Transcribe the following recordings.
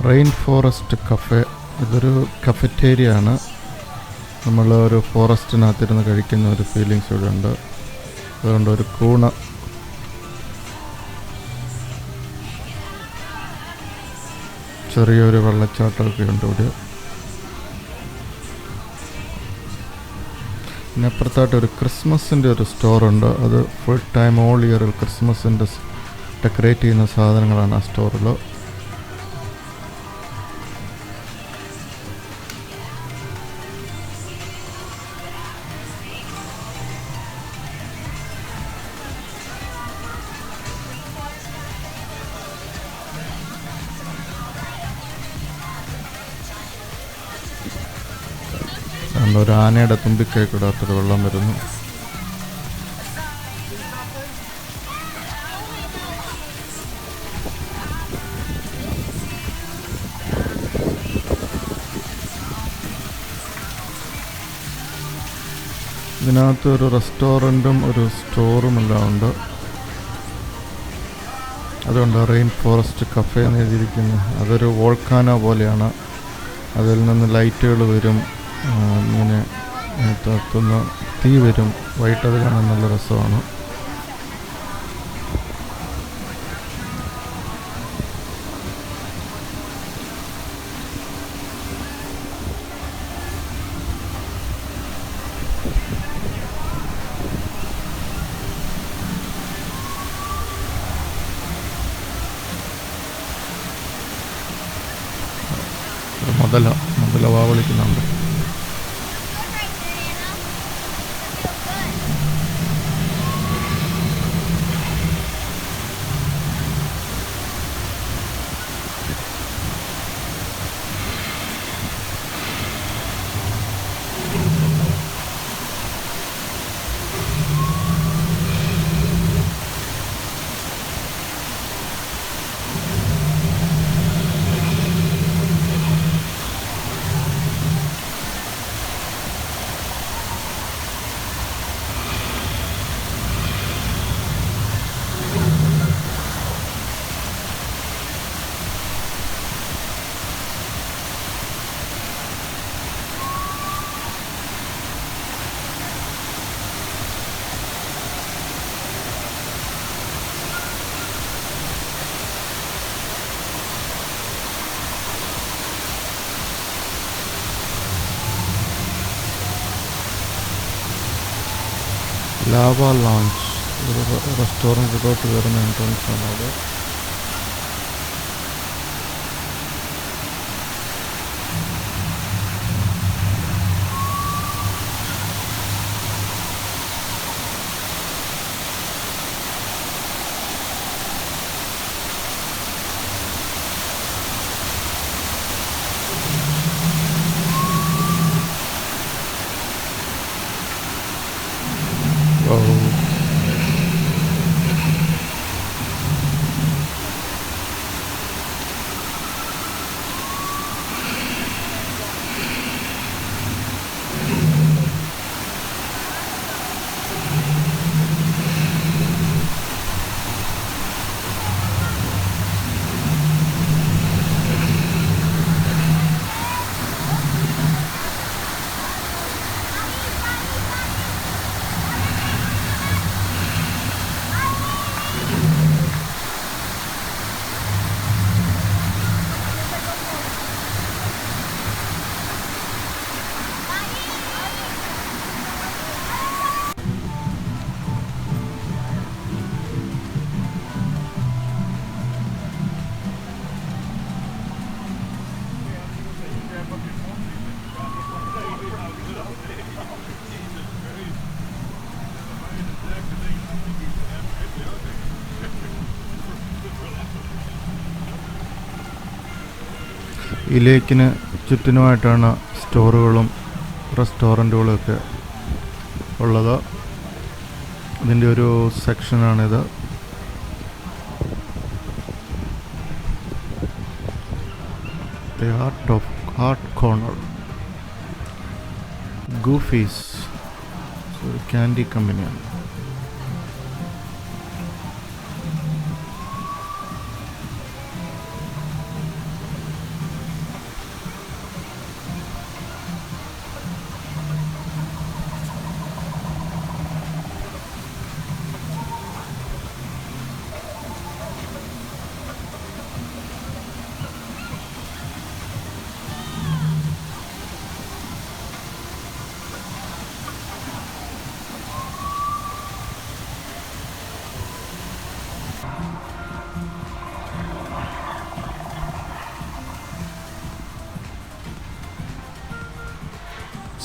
Rain forest cafe. ഇതൊരു cafeteria ആണ്. നമ്മൾ ഒരു ഫോറസ്റ്റിനകത്തിരുന്ന് കഴിക്കുന്ന ഒരു ഫീലിങ്സ് ഇവിടെ ഉണ്ട്. അതുകൊണ്ട് ഒരു കൂണ്, ചെറിയൊരു വെള്ളച്ചാട്ടമൊക്കെ ഉണ്ട് ഇവിടെ. പിന്നെ അപ്പുറത്തായിട്ട് ഒരു ക്രിസ്മസിൻ്റെ ഒരു സ്റ്റോറുണ്ട്. അത് ഫുൾ ടൈം ഓൾ ഇയർ ക്രിസ്മസിൻ്റെ ഡെക്കറേറ്റ് ചെയ്യുന്ന സാധനങ്ങളാണ് ആ സ്റ്റോറിൽ. ഒരു ആനയുടെ തുമ്പിക്കൈക്കിടാത്തൊരു വെള്ളം വരുന്നു. ഇതിനകത്ത് ഒരു റെസ്റ്റോറൻറ്റും ഒരു സ്റ്റോറും എല്ലാം ഉണ്ട്. അതുകൊണ്ട് റെയിൻ ഫോറസ്റ്റ് കഫേ എന്ന് എഴുതിയിരിക്കുന്നു. അതൊരു വോൾക്കാനോ പോലെയാണ്. അതിൽ നിന്ന് ലൈറ്റുകൾ വരും, ഇങ്ങനെ തത്തുന്ന തീ വരും. വൈകിട്ടത് കാണാൻ നല്ല രസമാണ്. മുതല വാവളിക്കുന്നുണ്ട്. ലാവ ലോഞ്ച് ഒരു റെസ്റ്റോറൻറ്റിലോട്ട് വരുന്ന എൻട്രൻസ് ആണ് അവിടെ. ഈ ലേക്കിന് ചുറ്റിനുമായിട്ടാണ് സ്റ്റോറുകളും റെസ്റ്റോറൻറ്റുകളൊക്കെ ഉള്ളത്. ഇതിൻ്റെ ഒരു സെക്ഷനാണിത്. The heart corner. ഗൂഫീസ് ഒരു ക്യാൻഡി കമ്പനിയാണ്.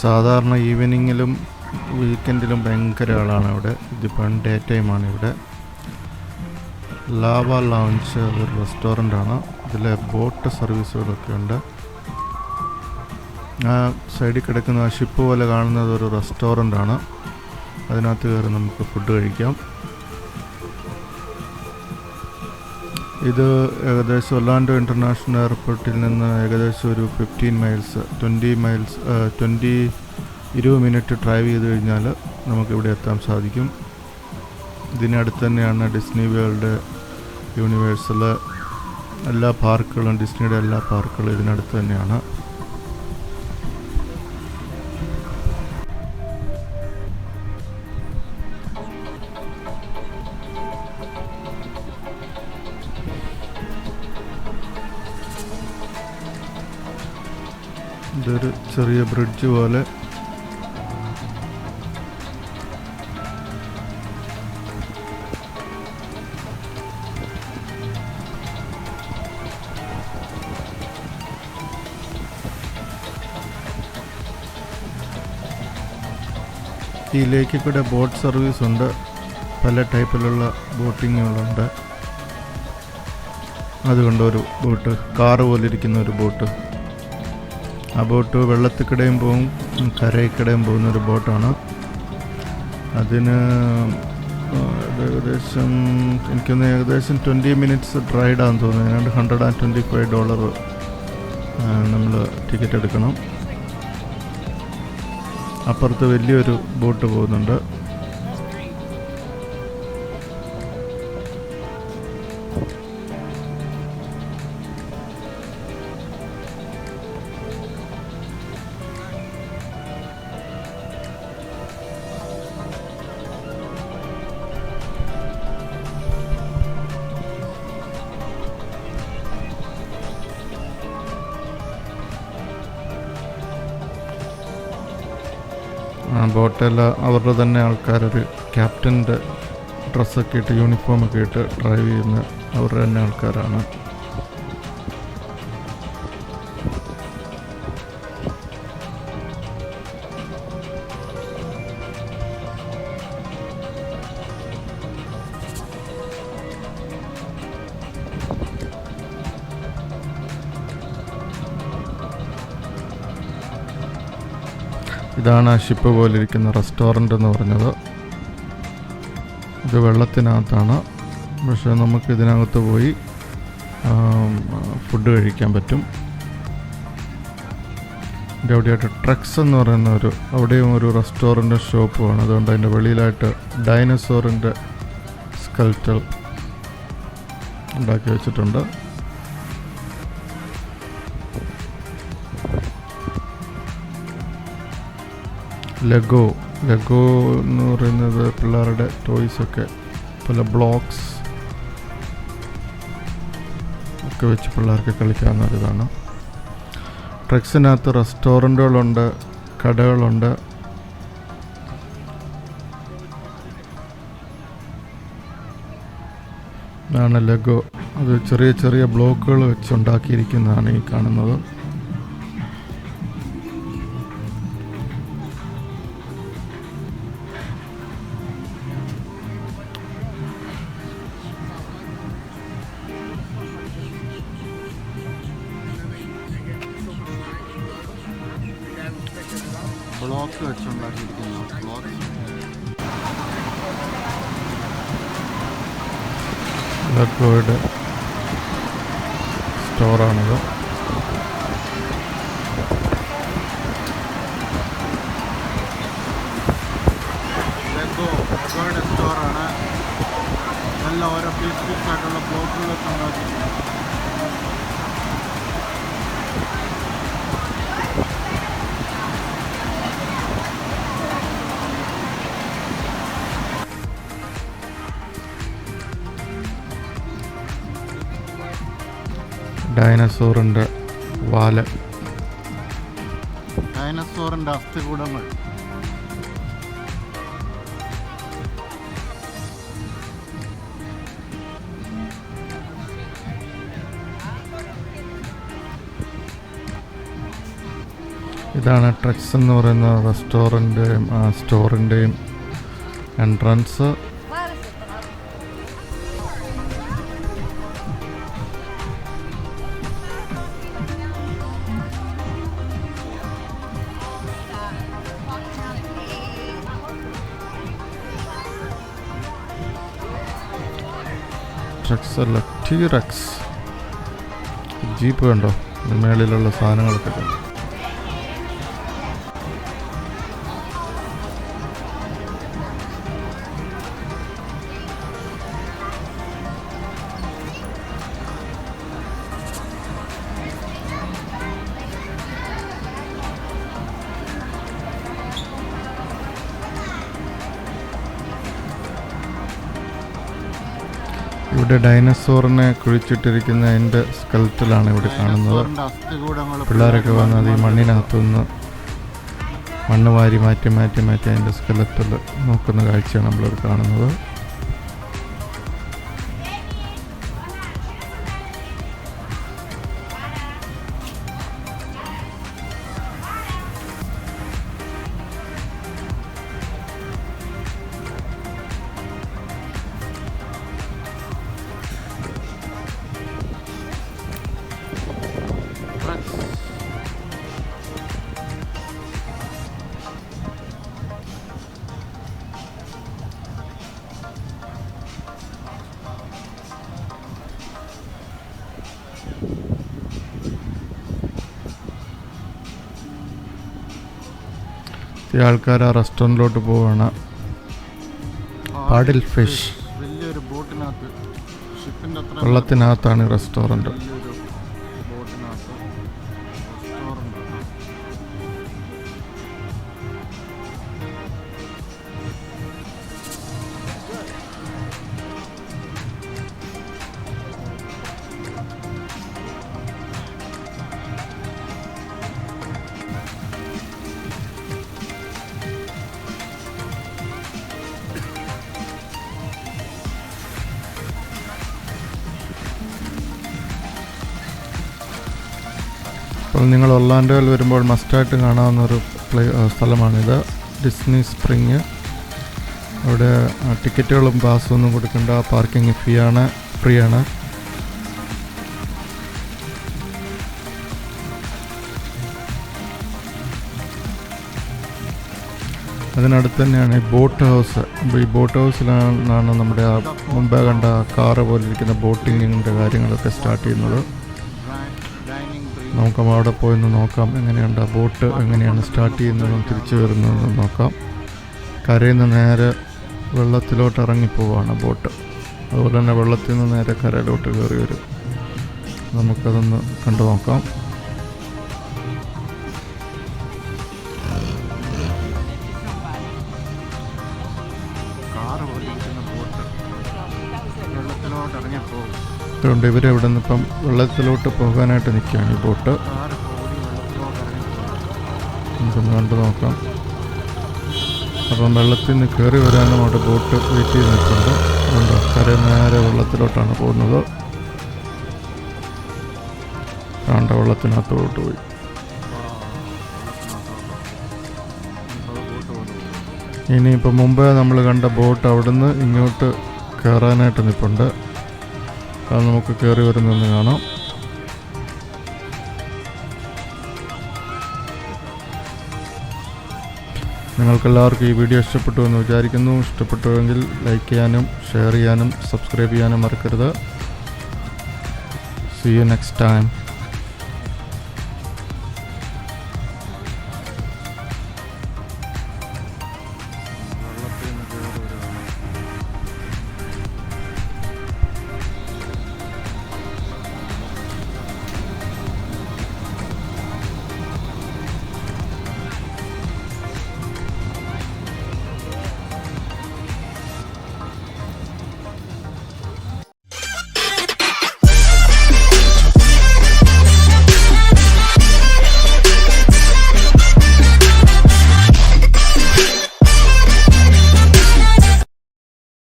സാധാരണ ഈവനിങ്ങിലും വീക്കെൻഡിലും ഭയങ്കര ആളാണ് ഇവിടെ. ഇതിപ്പം ഡേ ടൈമാണ് ഇവിടെ. ലാവ ലൗഞ്ച് ഒരു റെസ്റ്റോറൻ്റാണ്. ഇതിൽ ബോട്ട് സർവീസുകളൊക്കെ ഉണ്ട്. ആ സൈഡിൽ കിടക്കുന്ന ആ ഷിപ്പ് പോലെ കാണുന്നത് ഒരു റെസ്റ്റോറൻ്റാണ്. അതിനകത്ത് കയറി നമുക്ക് ഫുഡ് കഴിക്കാം. ഇത് ഏകദേശം ഒർലാൻഡോ ഇൻ്റർനാഷണൽ എയർപോർട്ടിൽ നിന്ന് ഏകദേശം ഒരു 15 മൈൽസ് 20 മിനിറ്റ് ഡ്രൈവ് ചെയ്ത് കഴിഞ്ഞാൽ നമുക്കിവിടെ എത്താൻ സാധിക്കും. ഇതിനടുത്ത് തന്നെയാണ് ഡിസ്നി വേൾഡ്, യൂണിവേഴ്സൽ, എല്ലാ പാർക്കുകളും, ഡിസ്നിയുടെ എല്ലാ പാർക്കുകളും ഇതിനടുത്ത് തന്നെയാണ്. ഇതൊരു ചെറിയ ബ്രിഡ്ജ് പോലെ. ഈ ലേക്കിൽ കൂടെ ബോട്ട് സർവീസ് ഉണ്ട്. പല ടൈപ്പിലുള്ള ബോട്ടിങ്ങുകളുണ്ട്. അതുകൊണ്ടൊരു ബോട്ട്, കാറ് പോലെ ഇരിക്കുന്ന ഒരു ബോട്ട്. ആ ബോട്ട് വെള്ളത്തിക്കിടയും പോവും, കരയ്ക്കിടയും പോകുന്നൊരു ബോട്ടാണ്. അതിന് ഏകദേശം 20 മിനിറ്റ്സ് റൈഡാണെന്ന് തോന്നുന്നു. ഏതാണ്ട് $125 നമ്മൾ ടിക്കറ്റ് എടുക്കണം. അപ്പുറത്ത് വലിയൊരു ബോട്ട് പോകുന്നുണ്ട്. ബോട്ടെല്ലാം അവരുടെ തന്നെ ആൾക്കാരൊരു ക്യാപ്റ്റൻ്റെ ഡ്രസ്സൊക്കെ ഇട്ട്, യൂണിഫോമൊക്കെ ഇട്ട് ഡ്രൈവ് ചെയ്യുന്ന അവരുടെ തന്നെ ആൾക്കാരാണ്. ഇതാണ് ആ ഷിപ്പ് പോലെ ഇരിക്കുന്ന റെസ്റ്റോറൻ്റ് എന്ന് പറഞ്ഞത്. ഇത് വെള്ളത്തിനകത്താണ്, പക്ഷേ നമുക്ക് ഇതിനകത്ത് പോയി ഫുഡ് കഴിക്കാൻ പറ്റും. ഇതിൻ്റെ അവിടെയായിട്ട് ട്രക്സ് എന്ന് പറയുന്ന അവിടെയും ഒരു റെസ്റ്റോറൻറ്റ് ഷോപ്പുമാണ്. അതുകൊണ്ട് അതിൻ്റെ വെളിയിലായിട്ട് ഡൈനസോറിൻ്റെ സ്കൾപ്ചർ ഉണ്ടാക്കി വെച്ചിട്ടുണ്ട്. ലെഗോ എന്ന് പറയുന്നത് പിള്ളേരുടെ ടോയ്സൊക്കെ, പല ബ്ലോക്സ് ഒക്കെ വെച്ച് പിള്ളേർക്ക് കളിക്കാവുന്നൊരിതാണ്. ട്രക്സിനകത്ത് റെസ്റ്റോറൻറ്റുകളുണ്ട്, കടകളുണ്ട്. ഇതാണ് ലെഗോ. അത് ചെറിയ ചെറിയ ബ്ലോക്കുകൾ വെച്ചുണ്ടാക്കിയിരിക്കുന്നതാണ് ഈ കാണുന്നത്. ബ്ലോക്ക് വെച്ചുണ്ടാക്കിയിരിക്കുന്ന ലെഗോയുടെ സ്റ്റോറാണിത്. ലെഗോയുടെ സ്റ്റോറാണ്. നല്ല ഓരോ പീസ് ആയിട്ടുള്ള ബ്ലോക്കുകളൊക്കെ ഉണ്ടാക്കിയിട്ടുണ്ട്. ഡൈനസോറിൻ്റെ വാല്, ഡൈനസോറിൻ്റെ അസ്ഥികൂടങ്ങൾ. ഇതാണ് ട്രക്സ് എന്ന് പറയുന്ന റെസ്റ്റോറൻറ്റിൻ്റെയും സ്റ്റോറിൻ്റെയും എൻട്രൻസ്. ട്രക്സ് അല്ല, ടീറക്സ് ജീപ്പ് കണ്ടോ, മേളിലുള്ള സാധനങ്ങളൊക്കെ കണ്ടോ. ഇവിടെ ഡൈനസോറിനെ കുഴിച്ചിട്ടിരിക്കുന്ന അതിൻ്റെ സ്കെൽറ്റലാണ് ഇവിടെ കാണുന്നത്. പിള്ളേരൊക്കെ വന്നത് ഈ മണ്ണിനകത്തുനിന്ന് മണ്ണ് വാരി മാറ്റി മാറ്റി മാറ്റി അതിൻ്റെ സ്കെലറ്റിൽ നോക്കുന്ന കാഴ്ചയാണ് നമ്മളിവിടെ കാണുന്നത്. ഈ ആൾക്കാർ ആ റെസ്റ്റോറൻറ്റിലോട്ട് പോവുകയാണ്. പാഡിൽ ഫിഷ്, വലിയൊരു ബോട്ടിനകത്ത്, വെള്ളത്തിനകത്താണ് ഈ റെസ്റ്റോറൻറ്റ്. അപ്പോൾ നിങ്ങൾ ഒർലാൻഡോയിൽ വരുമ്പോൾ മസ്റ്റായിട്ട് കാണാവുന്നൊരു സ്ഥലമാണിത്, ഡിസ്നി സ്പ്രിങ്. അവിടെ ടിക്കറ്റുകളും പാസും ഒന്നും കൊടുക്കേണ്ട, പാർക്കിംഗ് ഫ്രീ ആണ്. അതിനടുത്ത് തന്നെയാണ് ഈ ബോട്ട് ഹൗസ്. അപ്പോൾ ഈ ബോട്ട് ഹൗസിലാണ് നമ്മുടെ ആ മുമ്പേ കണ്ട കാറ് പോലെ ഇരിക്കുന്ന ബോട്ടിങ്ങിൻ്റെ കാര്യങ്ങളൊക്കെ സ്റ്റാർട്ട് ചെയ്യുന്നത്. നമുക്ക് അവിടെ പോയിന്ന് നോക്കാം എങ്ങനെയുണ്ട് ആ ബോട്ട്, എങ്ങനെയാണ് സ്റ്റാർട്ട് ചെയ്യുന്നതെന്നും തിരിച്ചു വരുന്നതെന്നും നോക്കാം. കരയിൽ നിന്ന് നേരെ വെള്ളത്തിലോട്ട് ഇറങ്ങിപ്പോവാണ് ബോട്ട്. അതുപോലെ തന്നെ വെള്ളത്തിൽ നിന്ന് നേരെ കരയിലോട്ട് കയറി വരും. നമുക്കതൊന്ന് കണ്ടു നോക്കാം. അതുകൊണ്ട് ഇവരിവിടെ നിന്ന് ഇപ്പം വെള്ളത്തിലോട്ട് പോകാനായിട്ട് നിൽക്കുകയാണ് ഈ ബോട്ട്. നമുക്കൊന്ന് കണ്ടു നോക്കാം. അപ്പം വെള്ളത്തിൽ നിന്ന് കയറി വരാനും അവിടെ ബോട്ട് വെയിറ്റ് ചെയ്ത് നിൽക്കുന്നുണ്ട്. അതുകൊണ്ട് കര നേരെ വെള്ളത്തിലോട്ടാണ് പോകുന്നത്. കാണ്ട വെള്ളത്തിനകത്തോട്ട് പോയി. ഇനിയിപ്പോൾ മുമ്പേ നമ്മൾ കണ്ട ബോട്ട് അവിടുന്ന് ഇങ്ങോട്ട് കയറാനായിട്ട് നിൽപ്പുണ്ട്. അത് നമുക്ക് കയറി വരുന്നതെന്ന് കാണാം. നിങ്ങൾക്കെല്ലാവർക്കും ഈ വീഡിയോ ഇഷ്ടപ്പെട്ടു എന്ന് വിചാരിക്കുന്നു. ഇഷ്ടപ്പെട്ടുവെങ്കിൽ ലൈക്ക് ചെയ്യാനും ഷെയർ ചെയ്യാനും സബ്സ്ക്രൈബ് ചെയ്യാനും മറക്കരുത്. See you next time.